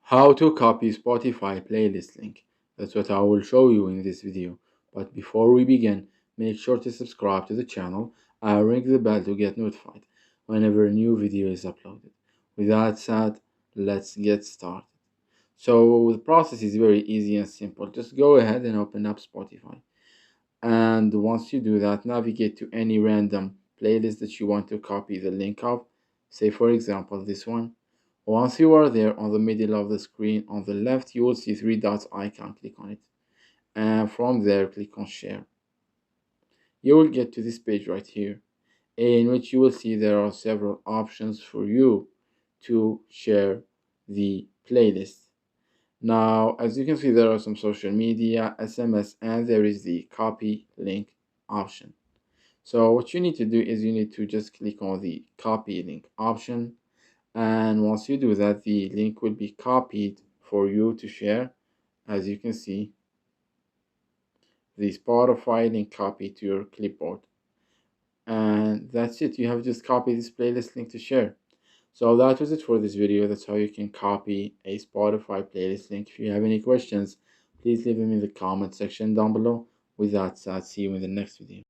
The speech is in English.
How to copy Spotify playlist link. That's what I will show you in this video. But before we begin, make sure to subscribe to the channel and ring the bell to get notified whenever a new video is uploaded. With that said, let's get started. So the process is very easy and simple. Just go ahead and open up Spotify. And once you do that, navigate to any random playlist that you want to copy the link of. Say for example this one. Once you are there, on the middle of the screen on the left, you will see three dots icon. Click on it. And from there, click on share. You will get to this page right here, in which you will see there are several options for you to share the playlist. Now, as you can see, there are some social media, SMS, and there is the copy link option. So what you need to do is you need to just click on the copy link option, and once you do that, the link will be copied for you to share. As you can see, the Spotify link copied to your clipboard, and that's it. You have just copied this playlist link to share. So that was it for this video. That's how you can copy a Spotify playlist link. If you have any questions, please leave them in the comment section down below. With that said, see you in the next video.